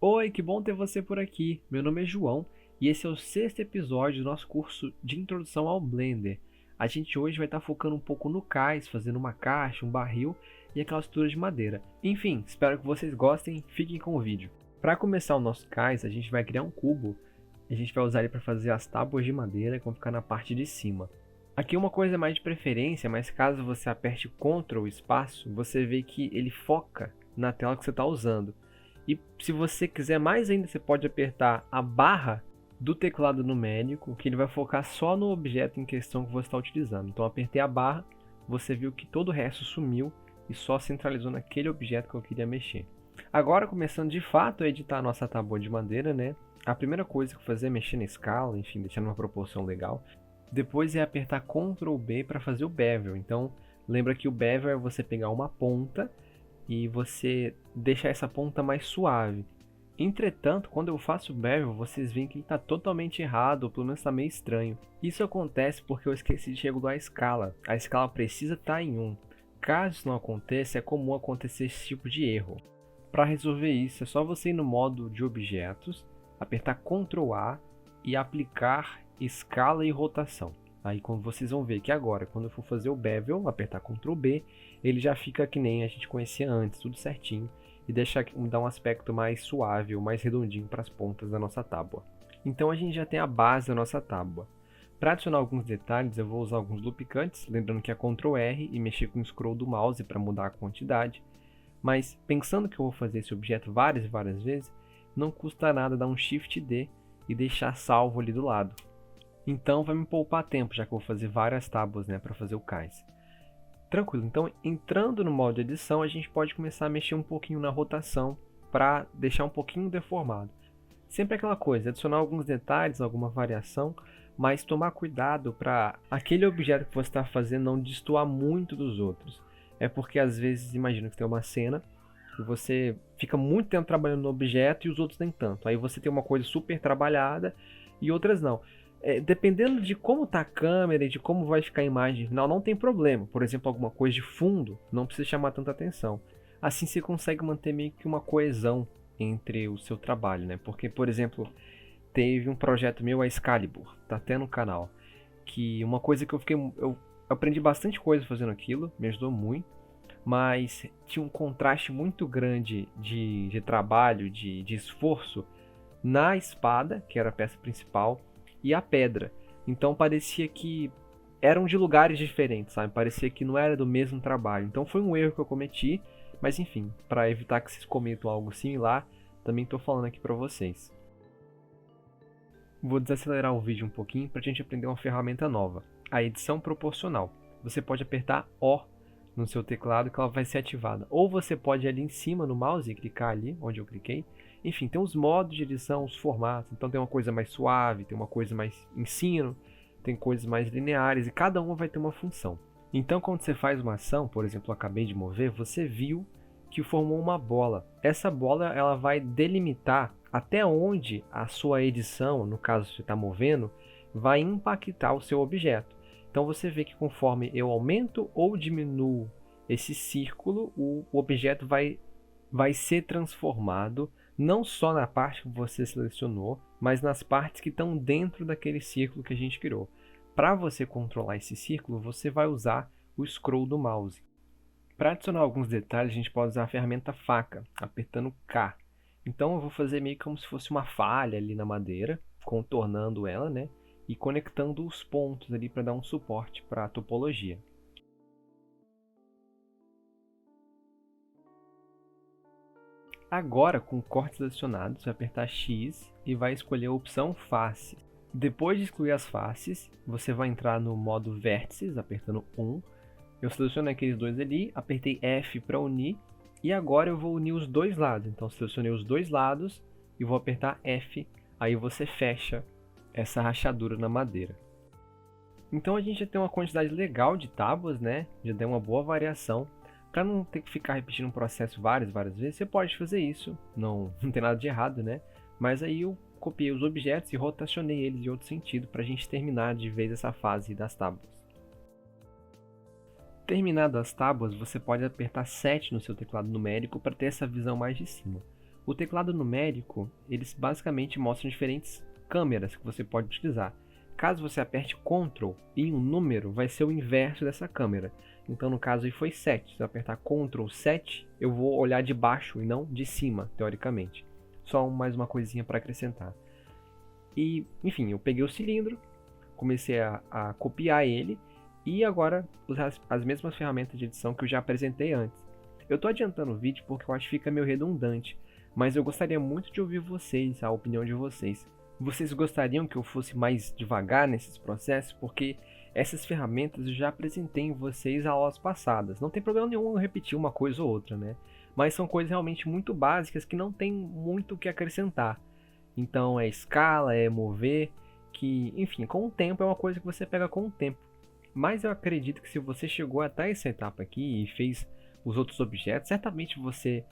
Oi, que bom ter você por aqui. Meu nome é João e esse é o sexto episódio do nosso curso de Introdução ao Blender. A gente hoje vai estar focando um pouco no cais, fazendo uma caixa, um barril e aquelas estruturas de madeira. Enfim, espero que vocês gostem, fiquem com o vídeo. Para começar o nosso cais, a gente vai criar um cubo. A gente vai usar ele para fazer as tábuas de madeira que vão ficar na parte de cima. Aqui uma coisa mais de preferência, mas caso você aperte Ctrl espaço, você vê que ele foca na tela que você está usando. E se você quiser mais ainda, você pode apertar a barra do teclado numérico, que ele vai focar só no objeto em questão que você está utilizando. Então apertei a barra, você viu que todo o resto sumiu e só centralizou naquele objeto que eu queria mexer. Agora, começando de fato a editar a nossa tábua de madeira, né? A primeira coisa que eu vou fazer é mexer na escala, enfim, deixar numa proporção legal. Depois é apertar Ctrl B para fazer o bevel. Então, lembra que o bevel é você pegar uma ponta e você deixar essa ponta mais suave. Entretanto, quando eu faço o bevel, vocês veem que ele está totalmente errado, ou pelo menos está meio estranho. Isso acontece porque eu esqueci de regular a escala. A escala precisa estar em 1. Caso isso não aconteça, é comum acontecer esse tipo de erro. Para resolver isso, é só você ir no modo de objetos, apertar Ctrl A e aplicar escala e rotação. Aí quando vocês vão ver que agora, quando eu for fazer o bevel, apertar Ctrl B, ele já fica que nem a gente conhecia antes, tudo certinho, e dá um aspecto mais suave ou mais redondinho para as pontas da nossa tábua. Então a gente já tem a base da nossa tábua. Para adicionar alguns detalhes, eu vou usar alguns lubricantes, lembrando que é Ctrl R e mexer com o scroll do mouse para mudar a quantidade. Mas pensando que eu vou fazer esse objeto várias e várias vezes, não custa nada dar um Shift D e deixar salvo ali do lado. Então vai me poupar tempo, já que eu vou fazer várias tábuas, né, para fazer o cais. Tranquilo, então entrando no modo de edição, a gente pode começar a mexer um pouquinho na rotação para deixar um pouquinho deformado. Sempre aquela coisa, adicionar alguns detalhes, alguma variação, mas tomar cuidado para aquele objeto que você está fazendo não destoar muito dos outros. É porque às vezes, imagina que tem uma cena e você fica muito tempo trabalhando no objeto e os outros nem tanto. Aí você tem uma coisa super trabalhada e outras não. Dependendo de como está a câmera e de como vai ficar a imagem final, não tem problema. Por exemplo, alguma coisa de fundo não precisa chamar tanta atenção. Assim você consegue manter meio que uma coesão entre o seu trabalho, né? Porque, por exemplo, teve um projeto meu, a Excalibur, tá até no canal, que uma coisa que eu aprendi bastante coisa fazendo aquilo, me ajudou muito, mas tinha um contraste muito grande de trabalho, de esforço na espada, que era a peça principal, e a pedra. Então parecia que eram de lugares diferentes, sabe? Parecia que não era do mesmo trabalho. Então foi um erro que eu cometi, mas enfim, para evitar que vocês cometam algo similar, também estou falando aqui para vocês. Vou desacelerar o vídeo um pouquinho para a gente aprender uma ferramenta nova, a edição proporcional. Você pode apertar O no seu teclado que ela vai ser ativada. Ou você pode ir ali em cima no mouse e clicar ali onde eu cliquei. Enfim, tem os modos de edição, os formatos. Então tem uma coisa mais suave, tem uma coisa mais ensino, tem coisas mais lineares e cada uma vai ter uma função. Então quando você faz uma ação, por exemplo, eu acabei de mover, você viu que formou uma bola. Essa bola ela vai delimitar até onde a sua edição, no caso você está movendo, vai impactar o seu objeto. Então você vê que conforme eu aumento ou diminuo esse círculo, o objeto vai ser transformado não só na parte que você selecionou, mas nas partes que estão dentro daquele círculo que a gente criou. Para você controlar esse círculo, você vai usar o scroll do mouse. Para adicionar alguns detalhes, a gente pode usar a ferramenta faca, apertando K. Então eu vou fazer meio como se fosse uma falha ali na madeira, contornando ela, né? E conectando os pontos ali para dar um suporte para a topologia. Agora, com cortes adicionados, você vai apertar X e vai escolher a opção Face. Depois de excluir as faces, você vai entrar no modo Vértices, apertando 1. Eu selecionei aqueles dois ali, apertei F para unir e agora eu vou unir os dois lados. Então selecionei os dois lados e vou apertar F, aí você fecha essa rachadura na madeira. Então a gente já tem uma quantidade legal de tábuas, né? Já deu uma boa variação. Para não ter que ficar repetindo um processo várias vezes, você pode fazer isso. Não tem nada de errado, né? Mas aí eu copiei os objetos e rotacionei eles em outro sentido para a gente terminar de vez essa fase das tábuas. Terminado as tábuas, você pode apertar 7 no seu teclado numérico para ter essa visão mais de cima. O teclado numérico, eles basicamente mostram diferentes câmeras que você pode utilizar. Caso você aperte Ctrl e um número, vai ser o inverso dessa câmera. Então no caso aí foi 7. Se eu apertar Ctrl 7, eu vou olhar de baixo e não de cima, teoricamente. Só mais uma coisinha para acrescentar. E, enfim, eu peguei o cilindro, comecei a copiar ele e agora usar as mesmas ferramentas de edição que eu já apresentei antes. Eu estou adiantando o vídeo porque eu acho que fica meio redundante, mas eu gostaria muito de ouvir vocês, a opinião de vocês. Vocês gostariam que eu fosse mais devagar nesses processos? Porque essas ferramentas eu já apresentei em vocês aulas passadas. Não tem problema nenhum eu repetir uma coisa ou outra, né? Mas são coisas realmente muito básicas que não tem muito o que acrescentar. Então é escala, é mover, que, enfim, com o tempo é uma coisa que você pega com o tempo. Mas eu acredito que se você chegou até essa etapa aqui e fez os outros objetos, certamente você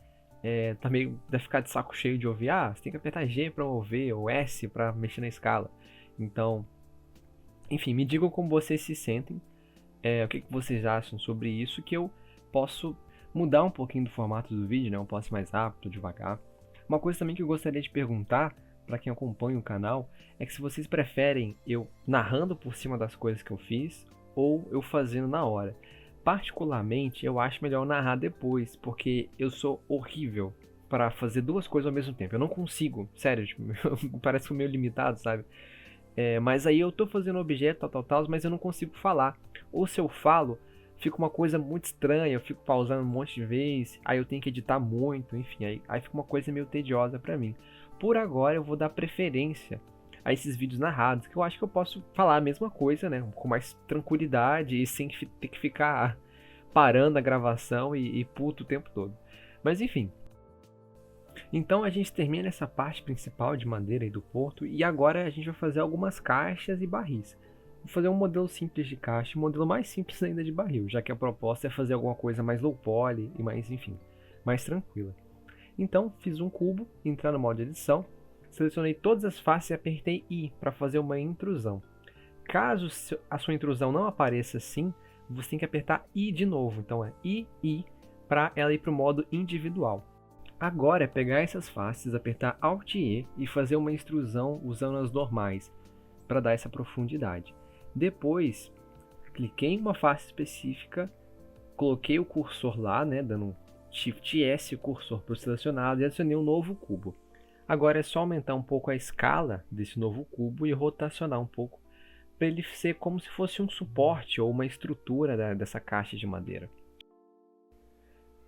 também deve ficar de saco cheio de ouvir, você tem que apertar G para mover, ou S para mexer na escala. Então, enfim, me digam como vocês se sentem, o que vocês acham sobre isso, que eu posso mudar um pouquinho do formato do vídeo, né? Eu posso ir mais rápido, devagar. Uma coisa também que eu gostaria de perguntar, para quem acompanha o canal, é que se vocês preferem eu narrando por cima das coisas que eu fiz, ou eu fazendo na hora. Particularmente, eu acho melhor narrar depois, porque eu sou horrível para fazer duas coisas ao mesmo tempo. Eu não consigo, sério, tipo, parece que eu meio limitado, sabe? Mas aí eu tô fazendo objeto, tal, mas eu não consigo falar. Ou se eu falo, fica uma coisa muito estranha, eu fico pausando um monte de vezes, aí eu tenho que editar muito, enfim, aí fica uma coisa meio tediosa para mim. Por agora eu vou dar preferência a esses vídeos narrados, que eu acho que eu posso falar a mesma coisa, né, com mais tranquilidade e sem ter que ficar parando a gravação e puto o tempo todo. Mas enfim. Então a gente termina essa parte principal de madeira aí do porto e agora a gente vai fazer algumas caixas e barris. Vou fazer um modelo simples de caixa e um modelo mais simples ainda de barril, já que a proposta é fazer alguma coisa mais low poly e mais, enfim, mais tranquila. Então fiz um cubo, entrar no modo de edição, selecionei todas as faces e apertei I para fazer uma intrusão. Caso a sua intrusão não apareça assim, você tem que apertar I de novo. Então é I para ela ir para o modo individual. Agora é pegar essas faces, apertar Alt E e fazer uma extrusão usando as normais para dar essa profundidade. Depois, cliquei em uma face específica, coloquei o cursor lá, né, dando Shift S, o cursor para o selecionado e adicionei um novo cubo. Agora é só aumentar um pouco a escala desse novo cubo e rotacionar um pouco para ele ser como se fosse um suporte ou uma estrutura dessa caixa de madeira.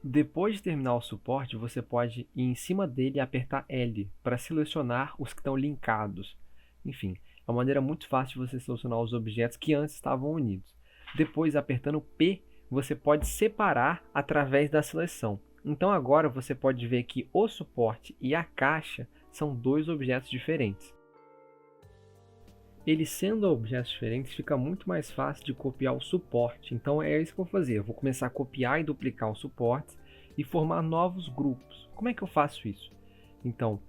Depois de terminar o suporte, você pode ir em cima dele e apertar L para selecionar os que estão linkados. Enfim, é uma maneira muito fácil de você selecionar os objetos que antes estavam unidos. Depois, apertando P, você pode separar através da seleção. Então agora você pode ver que o suporte e a caixa são dois objetos diferentes. Eles sendo objetos diferentes, fica muito mais fácil de copiar o suporte. Então é isso que eu vou fazer. Eu vou começar a copiar e duplicar os suportes e formar novos grupos. Como é que eu faço isso? Então,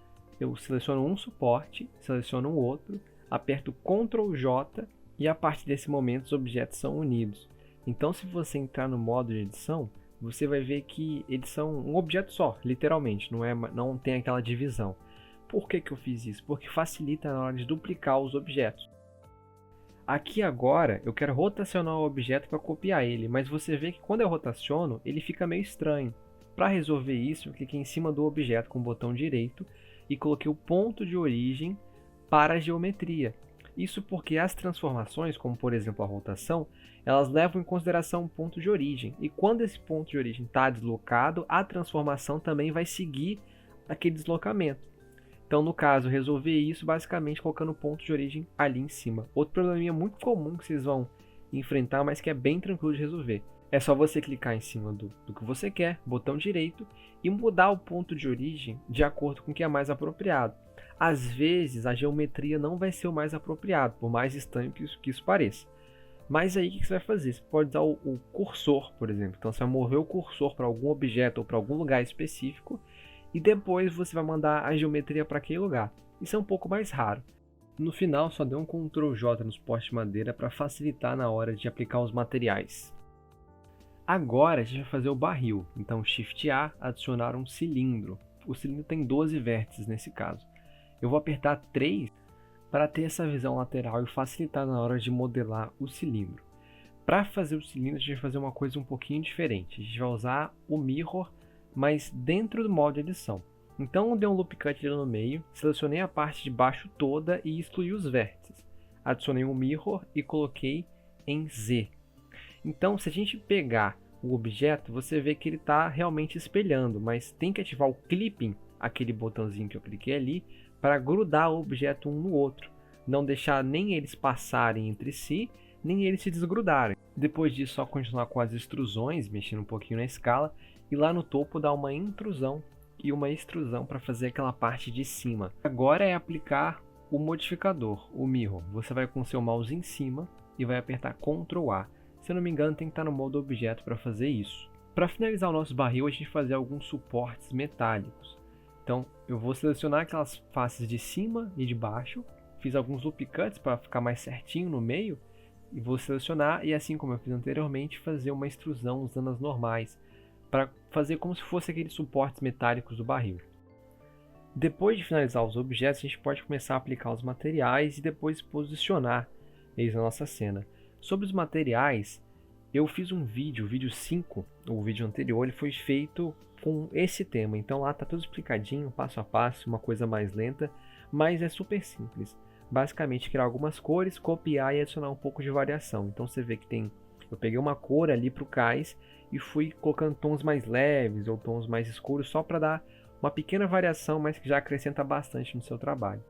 eu seleciono um suporte, seleciono um outro, aperto Ctrl J e a partir desse momento os objetos são unidos. Então, se você entrar no modo de edição, você vai ver que eles são um objeto só, literalmente, não tem aquela divisão. Por que eu fiz isso? Porque facilita na hora de duplicar os objetos. Aqui agora eu quero rotacionar o objeto para copiar ele, mas você vê que quando eu rotaciono ele fica meio estranho. Para resolver isso, eu cliquei em cima do objeto com o botão direito e coloquei o ponto de origem para a geometria. Isso porque as transformações, como por exemplo a rotação, elas levam em consideração um ponto de origem. E quando esse ponto de origem está deslocado, a transformação também vai seguir aquele deslocamento. Então, no caso, resolver isso basicamente colocando o ponto de origem ali em cima. Outro probleminha muito comum que vocês vão enfrentar, mas que é bem tranquilo de resolver. É só você clicar em cima do que você quer, botão direito, e mudar o ponto de origem de acordo com o que é mais apropriado. Às vezes, a geometria não vai ser o mais apropriado, por mais estranho que isso pareça. Mas aí, o que você vai fazer? Você pode usar o cursor, por exemplo. Então, você vai mover o cursor para algum objeto ou para algum lugar específico, e depois você vai mandar a geometria para aquele lugar. Isso é um pouco mais raro. No final, só dê um Ctrl J no suporte de madeira para facilitar na hora de aplicar os materiais. Agora a gente vai fazer o barril. Então Shift A, adicionar um cilindro. o cilindro tem 12 vértices nesse caso. Eu vou apertar 3 para ter essa visão lateral e facilitar na hora de modelar o cilindro. Para fazer o cilindro, a gente vai fazer uma coisa um pouquinho diferente. A gente vai usar o mirror, mas dentro do modo de edição. Então eu dei um loop cut ali no meio, selecionei a parte de baixo toda e excluí os vértices. Adicionei um mirror e coloquei em Z. Então se a gente pegar o objeto, você vê que ele está realmente espelhando, mas tem que ativar o clipping, aquele botãozinho que eu cliquei ali, para grudar o objeto um no outro. Não deixar nem eles passarem entre si, nem eles se desgrudarem. Depois disso, só continuar com as extrusões, mexendo um pouquinho na escala, e lá no topo dar uma intrusão e uma extrusão para fazer aquela parte de cima. Agora é aplicar o modificador, o mirror. Você vai com seu mouse em cima e vai apertar Ctrl A. Se eu não me engano, tem que estar no modo objeto para fazer isso. Para finalizar o nosso barril, a gente vai fazer alguns suportes metálicos. Então, eu vou selecionar aquelas faces de cima e de baixo. Fiz alguns loop cuts para ficar mais certinho no meio. E vou selecionar e, assim como eu fiz anteriormente, fazer uma extrusão usando as normais. Para fazer como se fosse aqueles suportes metálicos do barril. Depois de finalizar os objetos, a gente pode começar a aplicar os materiais e depois posicionar eles na nossa cena. Sobre os materiais, eu fiz um vídeo, o vídeo 5, o vídeo anterior, ele foi feito com esse tema. Então lá está tudo explicadinho, passo a passo, uma coisa mais lenta, mas é super simples. Basicamente criar algumas cores, copiar e adicionar um pouco de variação. Então você vê que eu peguei uma cor ali para o cais e fui colocando tons mais leves ou tons mais escuros só para dar uma pequena variação, mas que já acrescenta bastante no seu trabalho.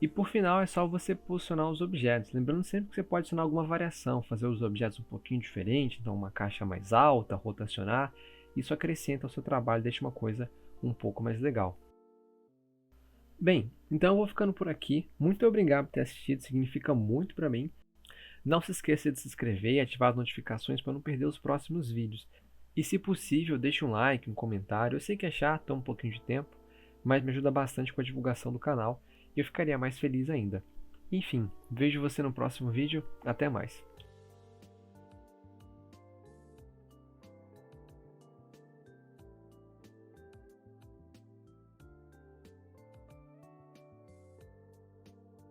E por final é só você posicionar os objetos, lembrando sempre que você pode adicionar alguma variação, fazer os objetos um pouquinho diferente, então uma caixa mais alta, rotacionar, isso acrescenta ao seu trabalho, deixa uma coisa um pouco mais legal. Bem, então eu vou ficando por aqui, muito obrigado por ter assistido, significa muito para mim. Não se esqueça de se inscrever e ativar as notificações para não perder os próximos vídeos. E se possível, deixe um like, um comentário, eu sei que é chato, toma um pouquinho de tempo, mas me ajuda bastante com a divulgação do canal. E eu ficaria mais feliz ainda. Enfim, vejo você no próximo vídeo. Até mais.